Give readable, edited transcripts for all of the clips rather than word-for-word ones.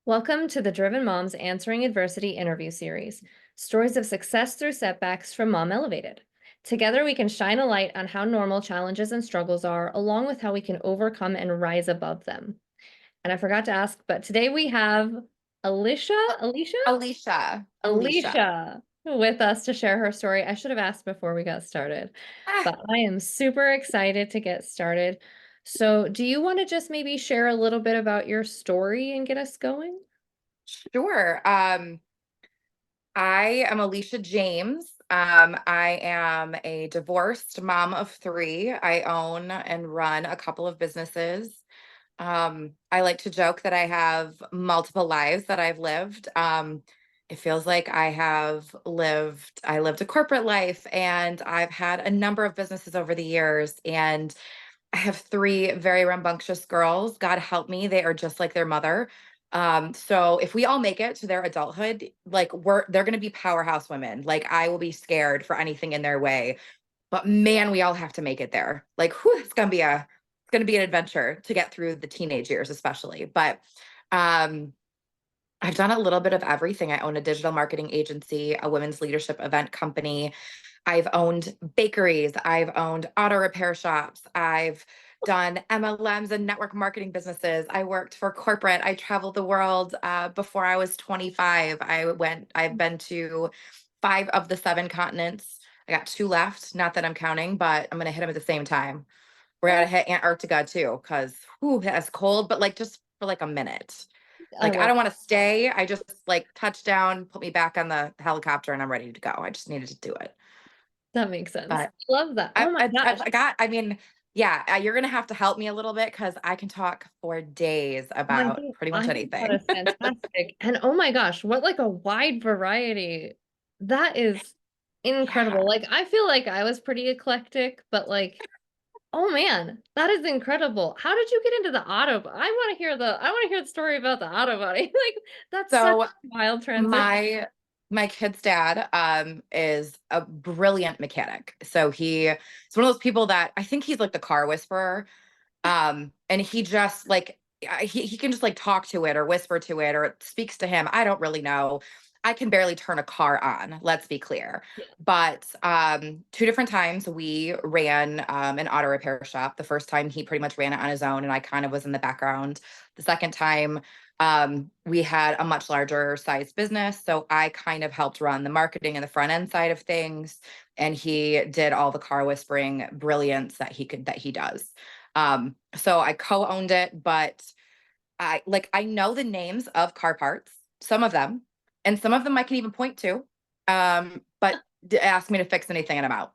Welcome to the Driven Moms Answering Adversity interview series, stories of success through setbacks from Mom Elevated. Together, we can shine a light on how normal challenges and struggles are, along with how we can overcome and rise above them. And I forgot to ask, but today we have Alicia, Alicia, Alicia. Alicia with us to share her story. I should have asked before we got started, Ah, but I am super excited to get started. So, do you want to just maybe share a little bit about your story and get us going? sure. I am Alicia James. I am a divorced mom of three. I own and run a couple of businesses. I like to joke that I have multiple lives that I've lived. It feels like I lived a corporate life and I've had a number of businesses over the years. And I have three very rambunctious girls. God help me, they are just like their mother. So if we all make it to their adulthood, like they're gonna be powerhouse women. Like I will be scared for anything in their way. But man, we all have to make it there. Like, whew, it's gonna be an adventure to get through the teenage years, especially. But um I've done a little bit of everything. I own a digital marketing agency, a women's leadership event company. I've owned bakeries. I've owned auto repair shops. I've done MLMs and network marketing businesses. I worked for corporate. I traveled the world before I was 25. I've been to five of the seven continents. I got two left. Not that I'm counting, but I'm going to hit them at the same time. We're going to hit Antarctica too, because that's cold, but like just for like a minute. I Like, I love don't wanna stay, I just, like, touchdown, put me back on the helicopter, and I'm ready to go. I just needed to do it. that makes sense. But Love that. Oh my gosh. I mean, yeah, you're gonna have to help me a little bit because I can talk for days about pretty I much think that anything. is fantastic. And oh my gosh, what like a wide variety. That is incredible. Yeah. Like I feel like I was pretty eclectic, but like, oh man, that is incredible. How did you get into the I want to hear the story about the auto body. Like that's such So, a wild transition. my kid's dad, is a brilliant mechanic. So he's one of those people that I think he's like the car whisperer. And he just like he can just like talk to it or whisper to it or it speaks to him. I don't really know. I can barely turn a car on, let's be clear. But two different times we ran an auto repair shop. The first time he pretty much ran it on his own and I kind of was in the background. The second time we had a much larger size business. So I kind of helped run the marketing and the front end side of things. And he did all the car whispering brilliance that he does. So I co-owned it, but I know the names of car parts, some of them, and some of them I can even point to. But ask me to fix anything and I'm out.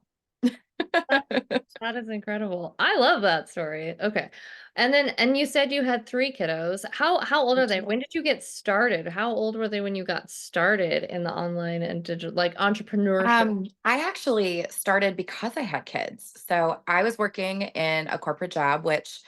That is incredible. I love that story. Okay. And you said you had three kiddos. How old are they? When did you get started? How old were they when you got started in the online and digital like entrepreneurship? I actually started because I had kids. So I was working in a corporate job, which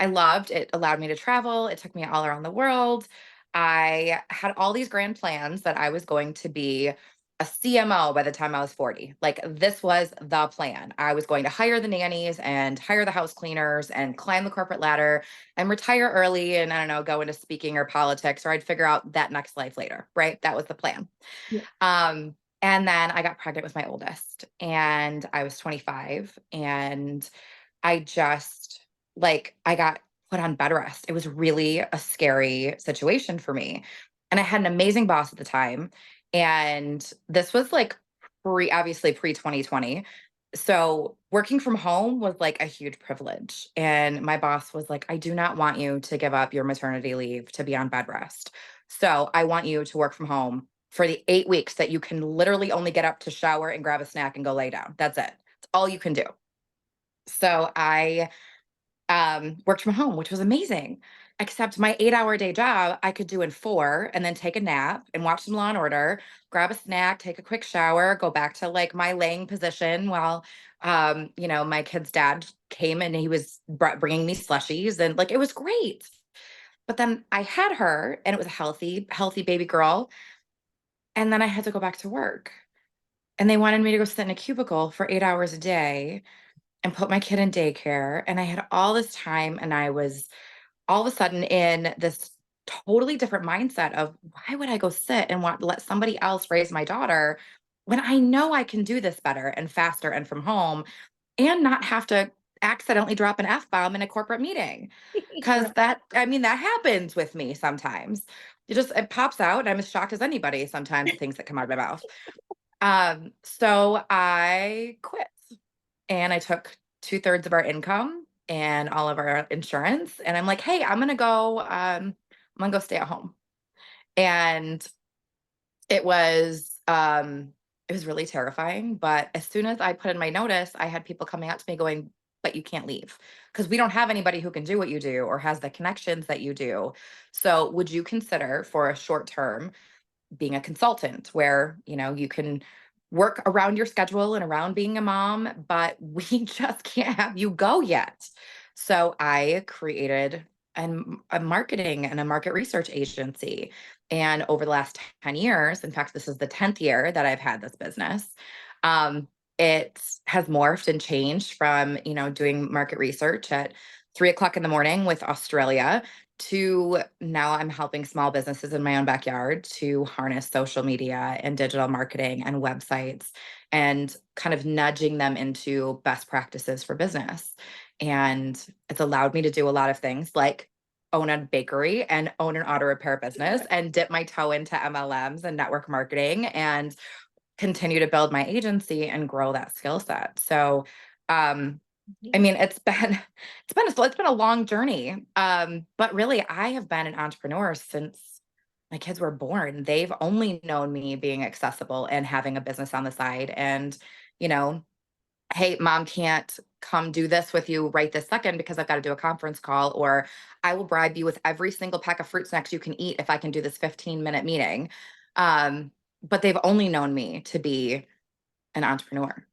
I loved. It allowed me to travel. It took me all around the world. I had all these grand plans that I was going to be a CMO by the time I was 40. Like this was the plan. I was going to hire the nannies and hire the house cleaners and climb the corporate ladder and retire early and I don't know, go into speaking or politics, or I'd figure out that next life later, right? That was the plan. Yeah. And then I got pregnant with my oldest and I was 25 and I just I got put on bed rest. It was really a scary situation for me. And I had an amazing boss at the time. And this was like obviously pre 2020. So working from home was like a huge privilege. And my boss was like, I do not want you to give up your maternity leave to be on bed rest. So I want you to work from home for the 8 weeks that you can literally only get up to shower and grab a snack and go lay down. That's it. It's all you can do. So I worked from home, which was amazing. Except my 8-hour day job, I could do in four and then take a nap and watch some Law and Order, grab a snack, take a quick shower, go back to like my laying position while, my kid's dad came and he was bringing me slushies and like it was great. But then I had her and it was a healthy baby girl. And then I had to go back to work. And they wanted me to go sit in a cubicle for 8 hours a day and put my kid in daycare. And I had all this time and I was all of a sudden in this totally different mindset of why would I go sit and want to let somebody else raise my daughter when I know I can do this better and faster and from home and not have to accidentally drop an F bomb in a corporate meeting. Cause Right. that, I mean, that happens with me sometimes. It pops out and I'm as shocked as anybody sometimes the things that come out of my mouth. So I quit and I took 2/3 of our income and all of our insurance. And I'm like, hey, I'm gonna go stay at home. And it was it was really terrifying. But as soon as I put in my notice, I had people coming out to me going, but you can't leave because we don't have anybody who can do what you do or has the connections that you do. So would you consider for a short term being a consultant where, you can work around your schedule and around being a mom, but we just can't have you go yet. So I created a marketing and a market research agency. And over the last 10 years, in fact, this is the 10th year that I've had this business. Um, it has morphed and changed from, doing market research at 3 o'clock in the morning with Australia to now I'm helping small businesses in my own backyard to harness social media and digital marketing and websites and kind of nudging them into best practices for business. And it's allowed me to do a lot of things like own a bakery and own an auto repair business and dip my toe into MLMs and network marketing and continue to build my agency and grow that skill set. So, I mean, it's been a long journey. But really I have been an entrepreneur since my kids were born. They've only known me being accessible and having a business on the side and, you know, hey, mom can't come do this with you right this second because I've got to do a conference call, or I will bribe you with every single pack of fruit snacks you can eat if I can do this 15-minute meeting. Um, but they've only known me to be an entrepreneur.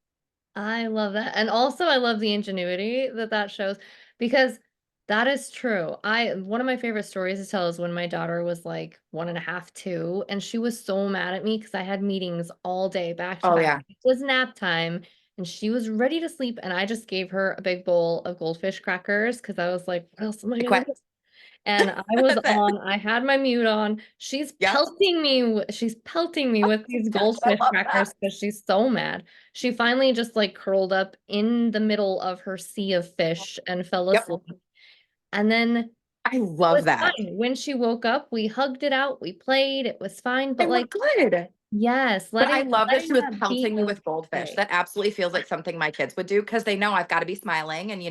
I love that, and also I love the ingenuity that that shows because that is true. I One of my favorite stories to tell is when my daughter was, like, 1.5, 2, and she was so mad at me because I had meetings all day back to Oh back. yeah. It was nap time, and she was ready to sleep, and I just gave her a big bowl of goldfish crackers because I was like, "What else am I I gonna quit. do?" And That's it. I had my mute on. Yep. She's pelting me with these Yes, I goldfish love that. crackers because she's so mad. She finally just like curled up in the middle of her sea of fish and fell Yep. asleep. And then it I love was that. fine. When she woke up, we hugged it out, we played, it was fine. They But were like, good. yes, But I love that letting she was that be pelting me with goldfish. okay. That absolutely feels like something my kids would do because they know I've got to be smiling and,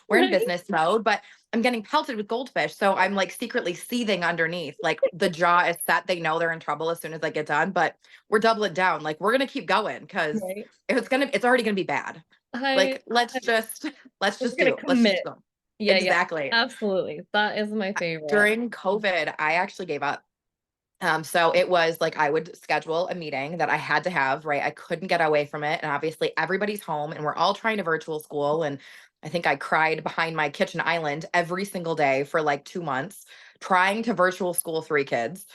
we're in Right? business mode, but I'm getting pelted with goldfish. So I'm like secretly seething underneath. Like the jaw is set. They know they're in trouble as soon as I get done, but we're doubling down. Like we're going to keep going because Right. it's already going to be bad. I Like let's we're just gonna let's just commit. go. Yeah, yeah. Exactly. Absolutely. That is my favorite. During COVID, I actually gave up. So it was like I would schedule a meeting that I had to have, right? I couldn't get away from it. And obviously everybody's home and we're all trying to virtual school. And I think I cried behind my kitchen island every single day for like 2 months, trying to virtual school 3 kids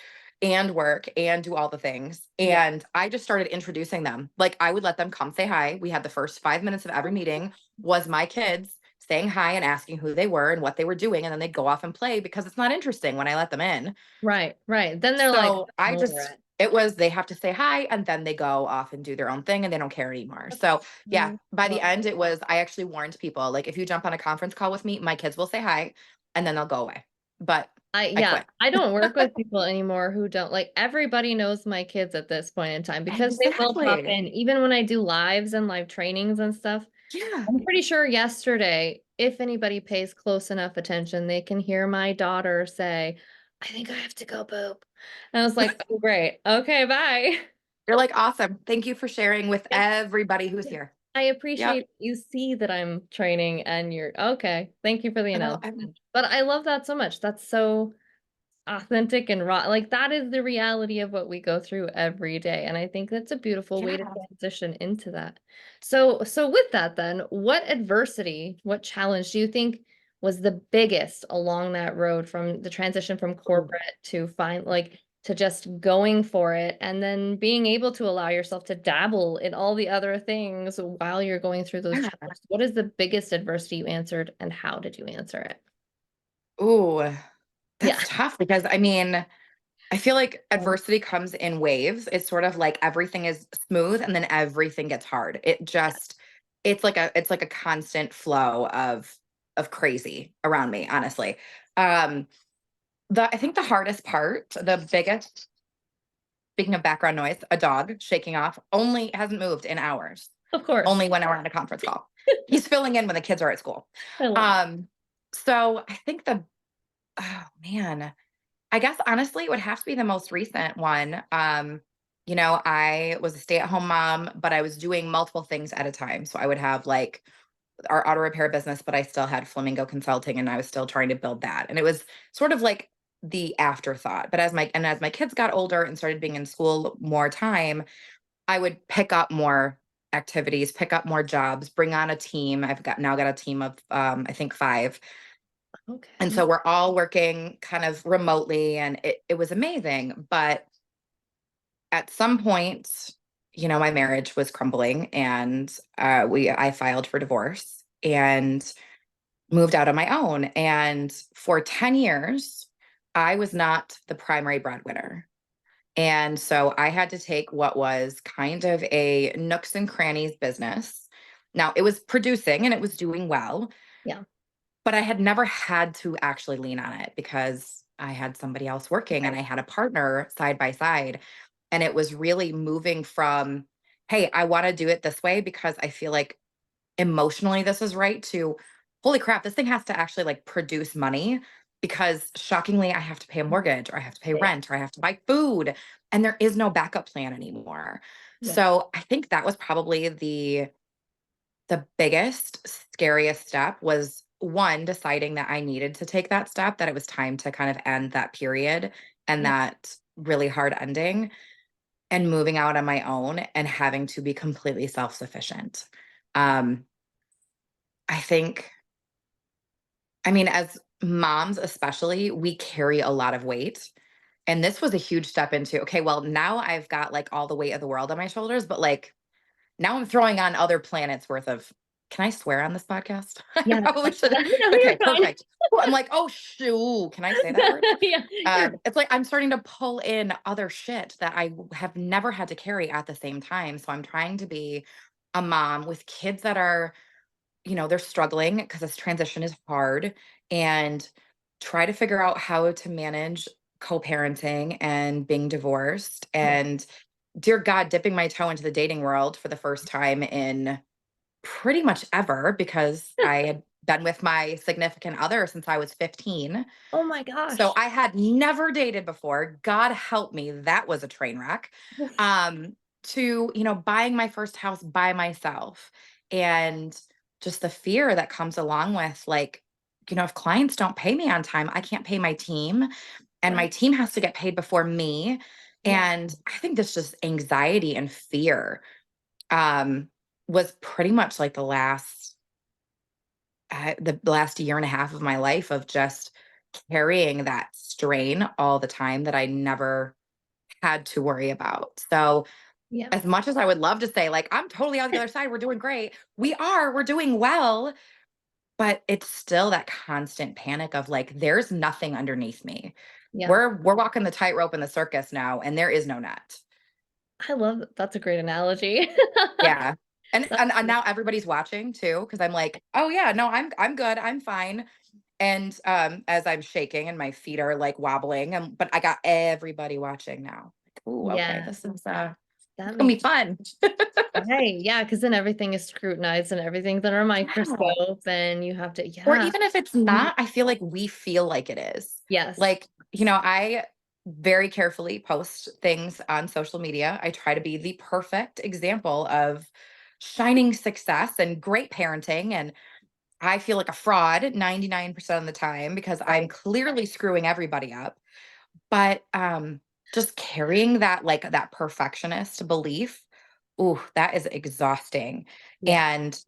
and work and do all the things. Yeah. And I just started introducing them. Like I would let them come say hi. We had the first 5 minutes of every meeting was my kids saying hi and asking who they were and what they were doing. And then they'd go off and play because it's not interesting when I let them in. Right, right. Then they're like, So I "I'm over just it." it was they have to say hi and then they go off and do their own thing and they don't care anymore. So yeah, I by the love end it was I actually warned people like if you jump on a conference call with me, my kids will say hi and then they'll go away. But I yeah, quit. I don't work with people anymore who don't like everybody knows my kids at this point in time because they will pop Exactly. in even when I do lives and live trainings and stuff. Yeah. I'm pretty sure yesterday, if anybody pays close enough attention, they can hear my daughter say, "I think I have to go poop." And I was like, "Oh, great. Okay, bye." You're like awesome. Thank you for sharing with Yeah. everybody who's Yeah. here. I Yep. appreciate you see that I'm training and you're okay. Thank you for the Oh, I'm announcement. But I love that so much. That's so authentic and raw. Like that is the reality of what we go through every day. And I think that's a beautiful way to yeah. transition into that. So with that then, what adversity, what challenge do you think was the biggest along that road from the transition from Ooh. corporate to find like to just going for it and then being able to allow yourself to dabble in all the other things while you're going through those Yeah. challenges? What is the biggest adversity you answered and how did you answer it? Ooh. Yeah. That's tough because I mean, I feel like adversity comes in waves. It's sort of like everything is smooth and then everything gets hard. It's like a constant flow of crazy around me, honestly. Um I think the hardest part, the biggest, speaking of background noise, a dog shaking off, only hasn't moved in hours. Of course. Only when we're on a conference call. He's filling in when the kids are at school. I love it. Um so I think oh man, I guess honestly, it would have to be the most recent one. I was a stay-at-home mom, but I was doing multiple things at a time. So I would have like our auto repair business, but I still had Flamingo Consulting and I was still trying to build that. And it was sort of like the afterthought. But as my kids got older and started being in school more time, I would pick up more activities, pick up more jobs, bring on a team. Now got a team of I think 5. And Okay. so we're all working kind of remotely and it was amazing. But at some point, my marriage was crumbling and I filed for divorce and moved out on my own. And for 10 years, I was not the primary breadwinner. And so I had to take what was kind of a nooks and crannies business. Now it was producing and it was doing well, Yeah. but I had never had to actually lean on it because I had somebody else working and Right. I had a partner side by side. And it was really moving from, hey, I want to do it this way because I feel like emotionally this is right, to holy crap, this thing has to actually like produce money because shockingly, I have to pay a mortgage or I have to pay Yeah. rent or I have to buy food and there is no backup plan anymore. Yeah. So I think that was probably the biggest, scariest step was one, deciding that I needed to take that step, that it was time to kind of end that period and Yeah. that really hard ending and moving out on my own and having to be completely self-sufficient. Um, I think, I mean, as moms, especially, we carry a lot of weight. And this was a huge step into, okay, well, now I've got like all the weight of the world on my shoulders, but like now I'm throwing on other planets worth of. Can I swear on this podcast? I Yeah. probably should. No, you're Okay, fine. perfect. Well, I'm like, oh shoot, can I say that word? Yeah. You're It's like I'm starting to pull in other shit that I have never had to carry at the same time. So I'm trying to be a mom with kids that are, they're struggling because this transition is hard and try to figure out how to manage co-parenting and being divorced yeah. and dear God, dipping my toe into the dating world for the first time in pretty much ever because I had been with my significant other since I was 15. Oh my So gosh. I had never dated before. God help me, that was a train wreck. Oof. Um, to, buying my first house by myself and just the fear that comes along with like, if clients don't pay me on time, I can't pay my team and my Right. team has to get paid before me. Yeah. And I think this just anxiety and fear um, was pretty much like the last year and a half of my life of just carrying that strain all the time that I never had to worry about. So Yeah. as much as I would love to say, like, I'm totally on the other side, we're doing great. We're doing well, but it's still that constant panic of like, there's nothing underneath me. Yeah. We're walking the tightrope in the circus now, and there is no net. I love that. That's a great analogy. Yeah. And That's and now everybody's watching too, because I'm like, oh yeah, no, I'm good, I'm fine. And as I'm shaking and my feet are like wobbling, but I got everybody watching now. Like, oh, okay, yeah. this is it's That gonna be makes fun. right. Yeah, because then everything is scrutinized and everything's under a Yeah. microscope, and you have to, Or yeah. even if it's Mhm. not, I feel like we feel like it is. Yes. Like, I very carefully post things on social media. I try to be the perfect example of shining success and great parenting. And I feel like a fraud 99% of the time because I'm Right. clearly screwing everybody up. But just carrying that like that perfectionist belief, ooh, that is exhausting. Yeah. And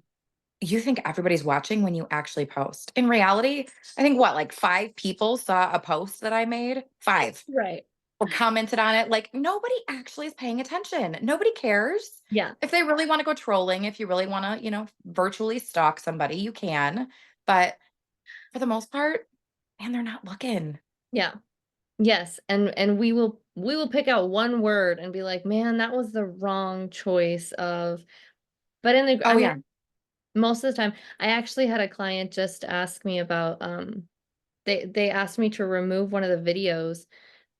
you think everybody's watching when you actually post. In reality, I think what, like 5 people saw a post that I made? 5 Right. or commented on it. Like nobody actually is paying attention. Nobody cares. Yeah. If they really want to go trolling, if you really want to, virtually stalk somebody, you can. But for the most part, man, they're not looking. Yeah. Yes. And we will pick out one word and be like, man, that was the wrong choice of, but I Oh mean, yeah. most of the time, I actually had a client just ask me about, they asked me to remove one of the videos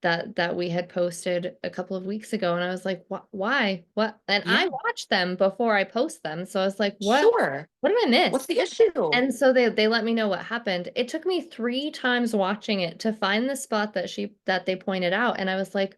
that we had posted a couple of weeks ago, and I was like, Why? What?" And I Yeah. watch them before I post them, so I was like, Sure. what did I miss?" What's the issue? And so they let me know what happened. It took me 3 times watching it to find the spot that they pointed out, and I was like,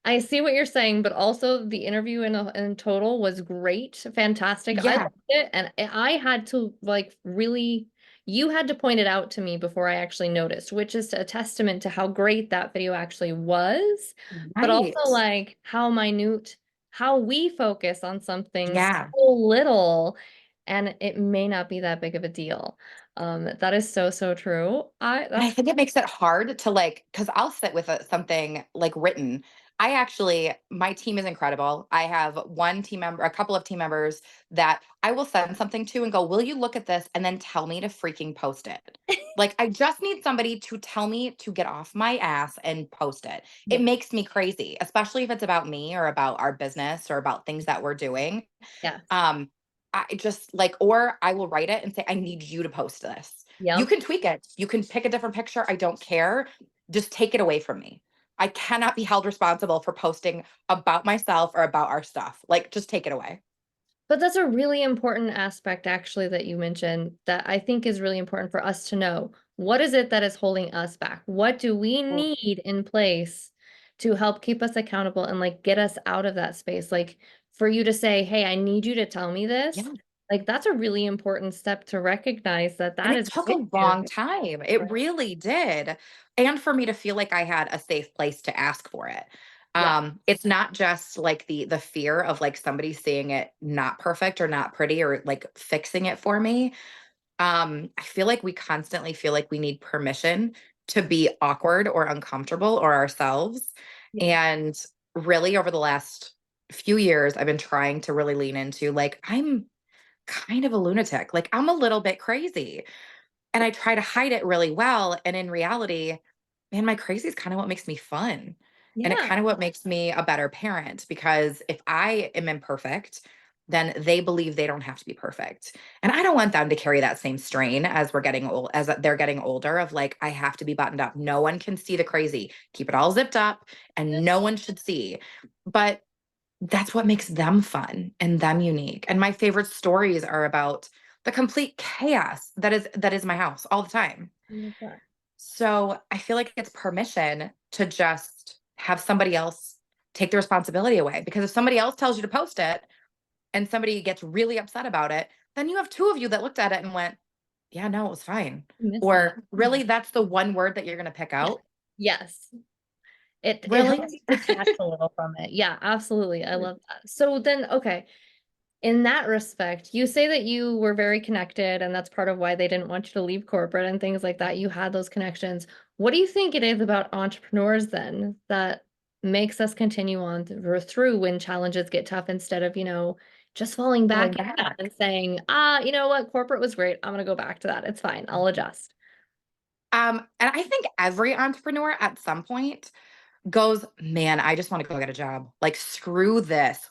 I see what you're saying, but also the interview in total was great, fantastic. I Yeah. loved it, and I had to like really. You had to point it out to me before I actually noticed, which is a testament to how great that video actually was, but also Right. like how minute, how we focus on something so Yeah. little, and it may not be that big of a deal. That is so, so true. And I That's think it makes it hard to like, because I'll sit with something like written. I actually, my team is incredible. I have one team member, a couple of team members that I will send something to and go, will you look at this and then tell me to freaking post it? Like, I just need somebody to tell me to get off my ass and post it. It yeah, makes me crazy, especially if it's about me or about our business or about things that we're doing. yes, Um, I just like, or I will write it and say, I need you to post this. You yep. can tweak it. You can pick a different picture. I don't care. Just take it away from me. I cannot be held responsible for posting about myself or about our stuff. Like, just take it away. But that's a really important aspect actually that you mentioned that I think is really important for us to know. What is it that is holding us back? What do we Mm. need in place to help keep us accountable and like get us out of that space? Like for you to say, "Hey, I need you to tell me this." Yeah. Like that's a really important step to recognize that And that it is took an a issue. long time. It Right. really did. And for me to feel like I had a safe place to ask for it. Yeah. It's not just like the fear of like somebody seeing it not perfect or not pretty or like fixing it for me. I feel like we constantly feel like we need permission to be awkward or uncomfortable or ourselves. Yeah. And really over the last few years, I've been trying to really lean into like, I'm kind of a lunatic. Like I'm a little bit crazy. And I try to hide it really well. And in reality, man, my crazy is kind of what makes me fun. And it Yeah. kind of what makes me a better parent because if I am imperfect, then they believe they don't have to be perfect. And I don't want them to carry that same strain as we're getting old, as they're getting older of like, I have to be buttoned up. No one can see the crazy. Keep it all zipped up and no one should see. But that's what makes them fun and them unique. And my favorite stories are about the complete chaos that is my house all the time. I love that. So I feel like it's permission to just have somebody else take the responsibility away. Because if somebody else tells you to post it and somebody gets really upset about it, then you have two of you that looked at it and went, yeah, no, it was fine. I miss that. Or really, that's the one word that you're going to pick out? Yes. It helps Really? you detach a little from it. Yeah, absolutely. I love that. So then, okay, in that respect, you say that you were very connected, and that's part of why they didn't want you to leave corporate and things like that. You had those connections. What do you think it is about entrepreneurs then that makes us continue on through when challenges get tough instead of, just falling back Going at that back. and saying, you know what, corporate was great. I'm gonna go back to that. It's fine. I'll adjust. And I think every entrepreneur at some point goes, man, I just want to go get a job. Like, screw this.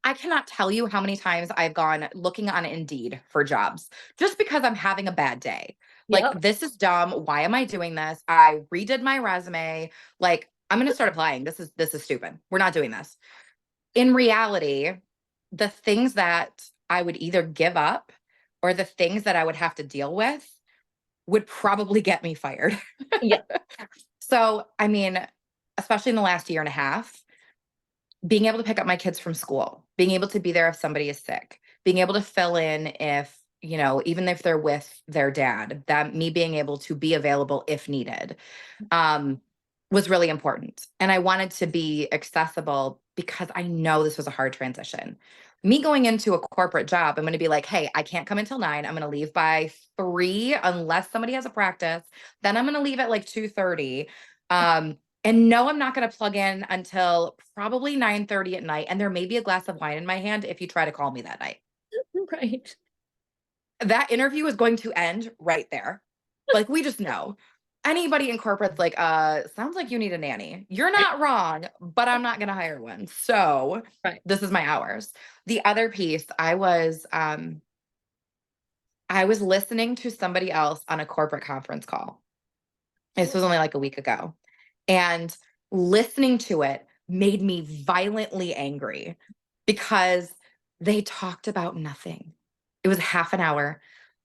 I cannot tell you how many times I've gone looking on Indeed for jobs just because I'm having a bad day. Like, Yep. this is dumb. Why am I doing this? I redid my resume. Like, I'm going to start applying. This is stupid. We're not doing this. In reality, the things that I would either give up or the things that I would have to deal with would probably get me fired. Yeah. So, I mean, especially in the last year and a half, being able to pick up my kids from school, being able to be there if somebody is sick, being able to fill in if, even if they're with their dad, that me being able to be available if needed, um, was really important. And I wanted to be accessible because I know this was a hard transition. Me going into a corporate job, I'm going to be like, hey, I can't come until 9. I'm going to leave by 3 unless somebody has a practice. Then I'm going to leave at like 2:30. And no, I'm not going to plug in until probably 9:30 at night. And there may be a glass of wine in my hand if you try to call me that night. Right. That interview is going to end right there. Like, we just know. anybody in corporate's like, sounds like you need a nanny. You're not wrong, but I'm not gonna hire one. So Right. this is my hours. The other piece, I was listening to somebody else on a corporate conference call. This was only like a week ago. And listening to it made me violently angry because they talked about nothing. It was half an hour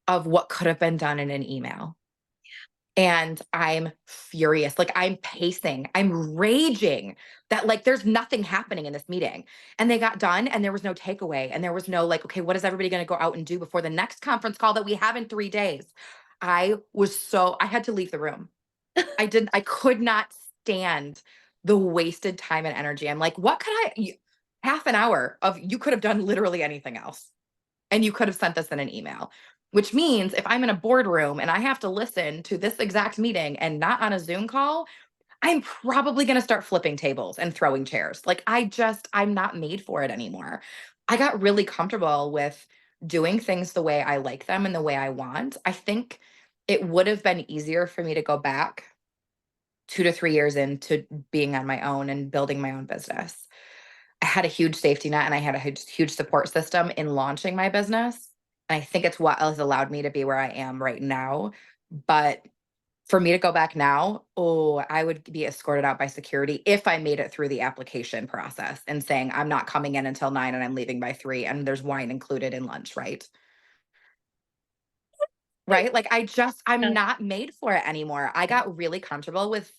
of what could have been done in an email. And I'm furious. Like I'm pacing, I'm raging that like there's nothing happening in this meeting. And they got done and there was no takeaway. And there was no like, okay, what is everybody going to go out and do before the next conference call that we have in 3 days? I had to leave the room. I could not stand the wasted time and energy. I'm like, what could half an hour of you could have done literally anything else. And you could have sent this in an email, which means if I'm in a boardroom and I have to listen to this exact meeting and not on a Zoom call, I'm probably going to start flipping tables and throwing chairs. Like I'm not made for it anymore. I got really comfortable with doing things the way I like them and the way I want. I think it would have been easier for me to go back 2 to 3 years into being on my own and building my own business. I had a huge safety net and I had a huge support system in launching my business. And I think it's what has allowed me to be where I am right now. But for me to go back now, oh, I would be escorted out by security if I made it through the application process and saying, I'm not coming in until 9 and I'm leaving by 3 and there's wine included in lunch, right? Right. Like I'm Yeah. not made for it anymore. I got really comfortable with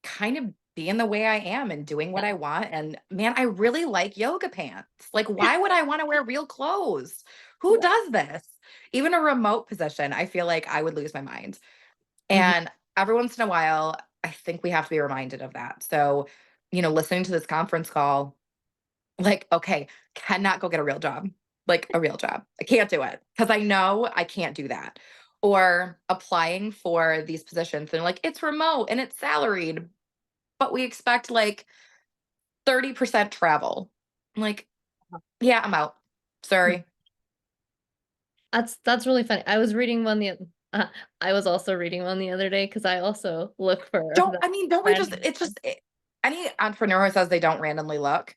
kind of being the way I am and doing what I want. And man, I really like yoga pants. Like, why would I want to wear real clothes? Who Yeah. does this? Even a remote position, I feel like I would lose my mind. Mhm. And every once in a while, I think we have to be reminded of that. So, listening to this conference call, like, okay, cannot go get a real job, like a real job. I can't do it because I know I can't do that. Or applying for these positions and like, it's remote and it's salaried, but we expect like 30% travel. I'm like, yeah, I'm out. Sorry. That's really funny. Uh, I was also reading one the other day because I also look for Don't, that I mean, don't we just, random. it's just, any entrepreneur who says they don't randomly look,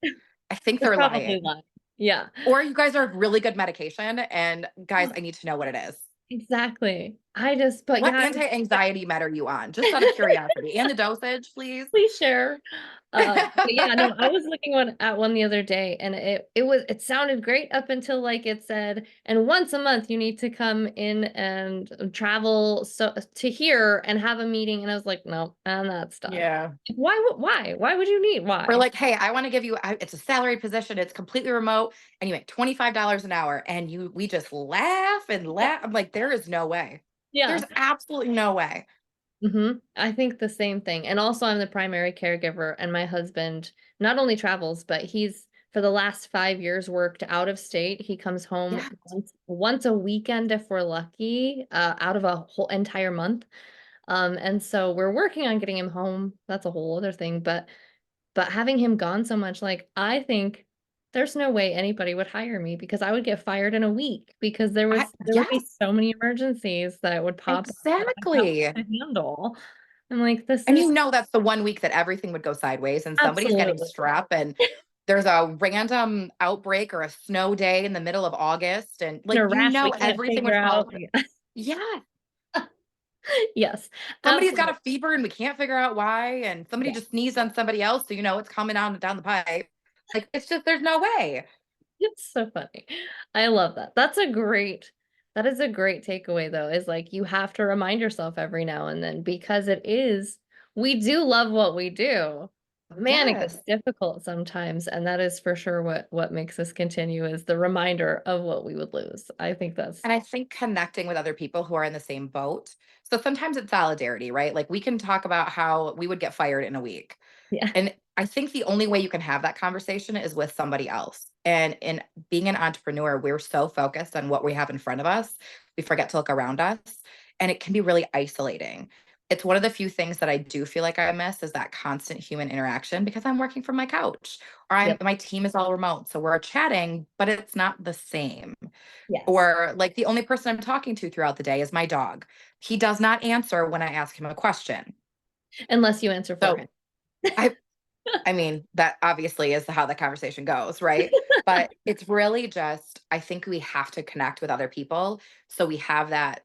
I think They're they're probably lying. lying. Yeah, Or you guys are really good medication. And guys, I need to know what it is. exactly. But What yeah, anti-anxiety med are you on? Just out of curiosity. And the dosage, please. please share. But yeah, no, I was looking at one the other day, and it sounded great up until like it said, and once a month you need to come in and travel to here and have a meeting, and I was like, no, I'm not stuck. Yeah. Why would you need We're why? like, hey, I want to give you, it's a salaried position. It's completely remote and you make $25 an hour. And we just laugh and Yeah, laugh. I'm like, there is no way. yeah. There's absolutely no way. I think the same thing. And also I'm the primary caregiver, and my husband not only travels, but he's for the last 5 years worked out of state. He comes home Yeah. once a weekend if we're lucky, out of a whole entire month. And so we're working on getting him home. That's a whole other thing. But having him gone so much, like I think there's no way anybody would hire me because I would get fired in a week because there would be Yes, so many emergencies that would pop up that I don't know exactly. how to handle. I'm like, this And is that's the one week that everything would go sideways and somebody's getting absolutely strep and there's a random outbreak or a snow day in the middle of August. And in like, a rash we can't everything figure would fall out. apart. Yeah. Yes, Somebody's got absolutely. a fever and we can't figure out why, and somebody Yeah. just sneezed on somebody else, so it's coming down the pipe. Like it's just there's no way. It's so funny. I love that. That is a great takeaway though, is like you have to remind yourself every now and then because we do love what we do. Man, it gets Yes. difficult sometimes, and that is for sure what makes us continue is the reminder of what we would lose. I think that's And I think connecting with other people who are in the same boat. So sometimes it's solidarity, right? Like we can talk about how we would get fired in a week. yeah. And I think the only way you can have that conversation is with somebody else. And in being an entrepreneur, we're so focused on what we have in front of us, we forget to look around us. And it can be really isolating. it's one of the few things that I do feel like I miss is that constant human interaction because I'm working from my couch or Yep. my team is all remote. So we're chatting, but it's not the same. Yes. Or like the only person I'm talking to throughout the day is my dog. He does not answer when I ask him a question. Unless you answer for So him. I I mean, that obviously is how the conversation goes, right? But it's really just, I think we have to connect with other people. So we have that,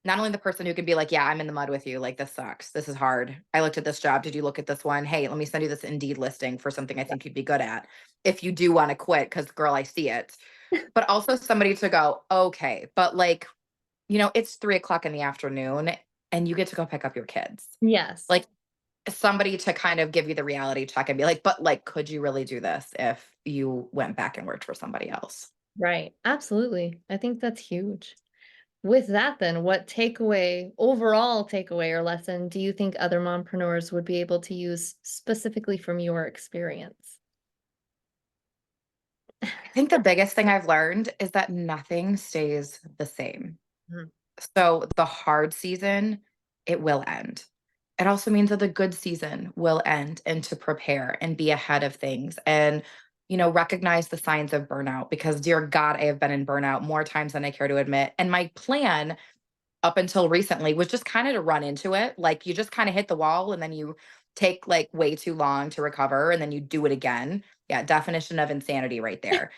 not only the person who can be like, yeah, I'm in the mud with you. Like, this sucks. This is hard. I looked at this job. Did you look at this one? Hey, let me send you this Indeed listing for something I think you'd be good at. If you do want to quit, because girl, I see it. But also somebody to go, okay, but like, it's 3 o'clock in the afternoon and you get to go pick up your kids. Yes. Like, somebody to kind of give you the reality check and be like, but like, could you really do this if you went back and worked for somebody else? Right. Absolutely. I think that's huge. With that, then, what overall takeaway or lesson do you think other mompreneurs would be able to use specifically from your experience? I think the biggest thing I've learned is that nothing stays the same. Mhm. So the hard season, it will end. It also means that the good season will end and to prepare and be ahead of things and, recognize the signs of burnout because dear God, I have been in burnout more times than I care to admit. And my plan up until recently was just kind of to run into it. Like you just kind of hit the wall and then you take like way too long to recover and then you do it again. Yeah, definition of insanity right there.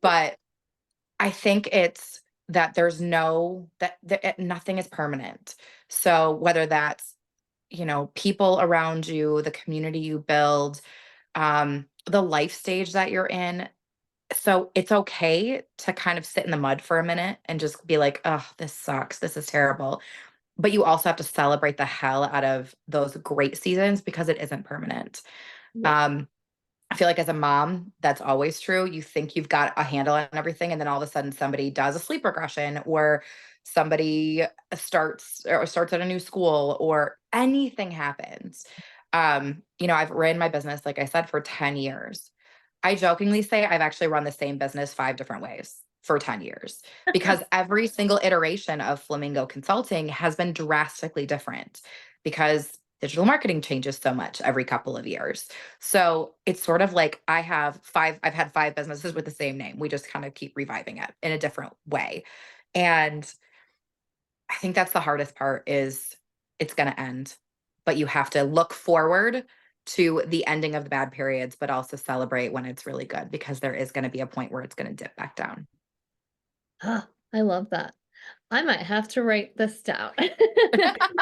But I think it's that there's no that nothing is permanent. So whether that's, people around you, the community you build, the life stage that you're in, so it's okay to kind of sit in the mud for a minute and just be like, "Oh, this sucks. This is terrible." But you also have to celebrate the hell out of those great seasons because it isn't permanent. Yeah. Um, I feel like as a mom, that's always true. You think you've got a handle on everything, and then all of a sudden somebody does a sleep regression or somebody starts at a new school or anything happens. I've ran my business, like I said, for 10 years. I jokingly say I've actually run the same business 5 different ways for 10 years because every single iteration of Flamingo Consulting has been drastically different because digital marketing changes so much every couple of years. So it's sort of like I've had 5 businesses with the same name. We just kind of keep reviving it in a different way. And I think that's the hardest part is it's going to end, but you have to look forward to the ending of the bad periods, but also celebrate when it's really good because there is going to be a point where it's going to dip back down. Ah, I love that. I might have to write this down.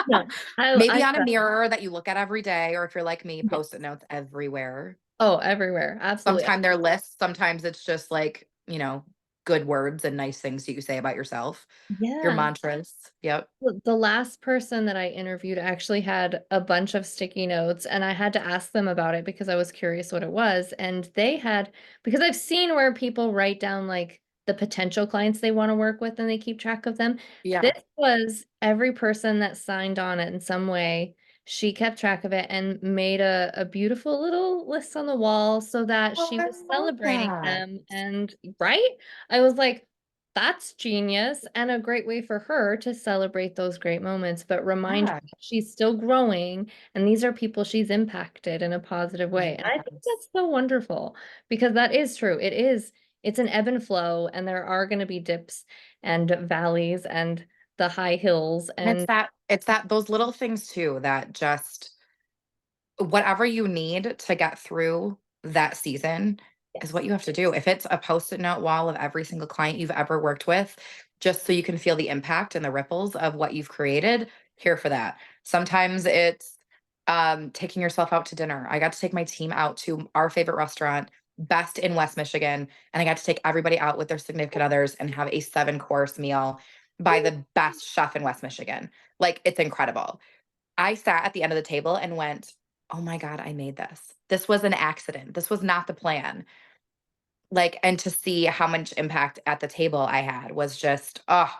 No, I Maybe on a love mirror that you look at every day, or if you're like me, yeah. post-it notes everywhere. Oh, everywhere. Absolutely. Sometimes they're lists, sometimes it's just like, good words and nice things that you say about yourself, your Yeah. mantras. Yep. The last person that I interviewed actually had a bunch of sticky notes, and I had to ask them about it because I was curious what it was. And they had, because I've seen where people write down like the potential clients they want to work with and they keep track of them. Yeah. This was every person that signed on it in some way. She kept track of it and made a beautiful little list on the wall so that Oh, she I was love celebrating that. them. And right? I was like, that's genius and a great way for her to celebrate those great moments, but remind her Yeah. that she's still growing and these are people she's impacted in a positive way. And I think Yes. that's so wonderful because that is true. It's an ebb and flow, and there are going to be dips and valleys and the high hills. And And it's that those little things too that just whatever you need to get through that season is what yes, you have to do. If it's a post-it note wall of every single client you've ever worked with, just so you can feel the impact and the ripples of what you've created, here for that. Sometimes it's taking yourself out to dinner. I got to take my team out to our favorite restaurant, best in West Michigan, and I got to take everybody out with their significant others and have a 7 course meal by the best chef in West Michigan. Like it's incredible. I sat at the end of the table and went, "Oh my god, I made this. This was an accident. This was not the plan." Like, and to see how much impact at the table I had was just, oh,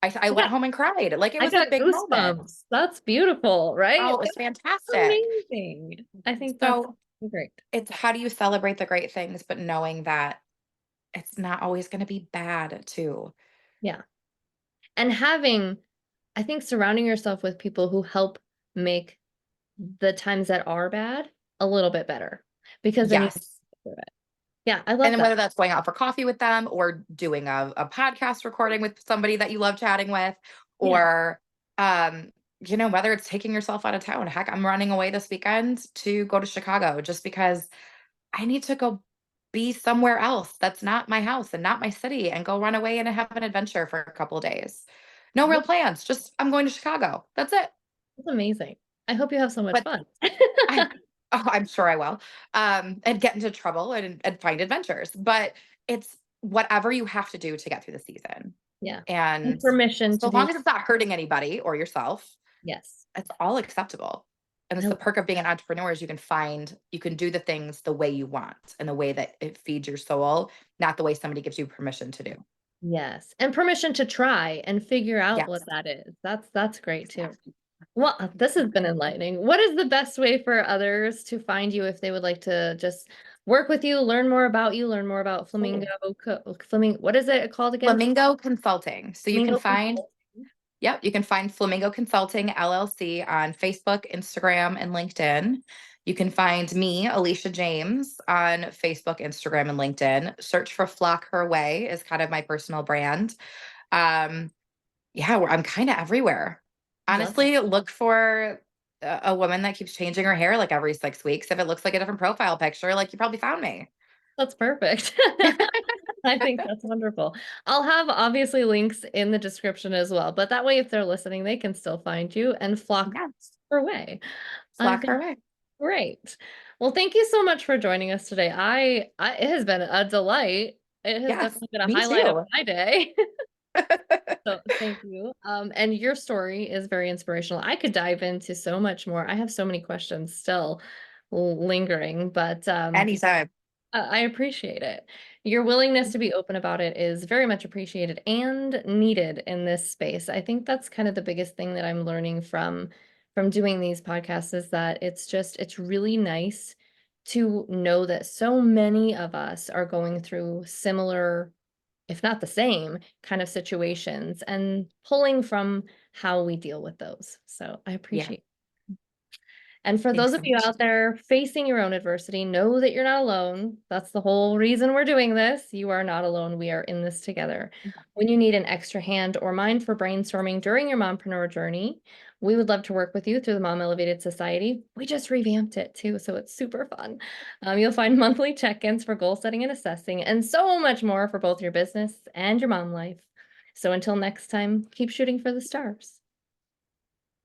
I I went got home and cried. Like, it I was a got big moment. goosebumps. That's beautiful, right? Oh, it was fantastic. Amazing. I think that's So, great. it's how do you celebrate the great things, but knowing that it's not always gonna be bad too. Yeah. And having, I think surrounding yourself with people who help make the times that are bad a little bit better because then you Yes. do it. Yeah, I And love then that. whether that's going out for coffee with them or doing a podcast recording with somebody that you love chatting with, Yeah. or whether it's taking yourself out of town. Heck, I'm running away this weekend to go to Chicago just because I need to go be somewhere else that's not my house and not my city and go run away and have an adventure for a couple of days. No real Yeah, plans. Just I'm going to Chicago. That's it. that's amazing. I hope you have so much But fun. I oh, I'm sure I will. And get into trouble and find adventures. But it's whatever you have to do to get through the season. Yeah. And And permission to so do. long as it's not hurting anybody or yourself, Yes. it's all acceptable. And I it's the love perk of being an entrepreneur is you can do the things the way you want and the way that it feeds your soul, not the way somebody gives you permission to do. Yes. And permission to try and figure out what Yes. that is. That's great too. Exactly. Well, this has been enlightening. What is the best way for others to find you if they would like to just work with you, learn more about you, learn more about Flamingo, Absolutely. Flamingo, what is it called again? Flamingo Consulting. So you can Flamingo find Consulting. Yep, you can find Flamingo Consulting LLC on Facebook, Instagram, and LinkedIn. You can find me, Alicia James, on Facebook, Instagram, and LinkedIn. Search for Flock Her Way is kind of my personal brand. Um, yeah, I'm kind of everywhere. Love it. Honestly, look for a woman that keeps changing her hair like every 6 weeks. If it looks like a different profile picture, like you probably found me. That's perfect. I think that's wonderful. I'll have obviously links in the description as well, but that way if they're listening, they can still find you and flock Yes, her way. I Flock Her think Way. great. Well, thank you so much for joining us today. It has been a delight. It has Yes, definitely been a me highlight of too. my day. So thank you. And your story is very inspirational. I could dive into so much more. I have so many questions still lingering, but Anytime. I appreciate it. Your willingness to be open about it is very much appreciated and needed in this space. I think that's kind of the biggest thing that I'm learning from doing these podcasts is that it's really nice to know that so many of us are going through similar, if not the same, kind of situations and pulling from how we deal with those. So I Yeah. appreciate. And for Thanks those of so you much. out there facing your own adversity, know that you're not alone. That's the whole reason we're doing this. You are not alone. We are in this together. When you need an extra hand or mind for brainstorming during your mompreneur journey, we would love to work with you through the Mom Elevated Society. We just revamped it too, so it's super fun. You'll find monthly check-ins for goal setting and assessing, and so much more for both your business and your mom life. So until next time, keep shooting for the stars.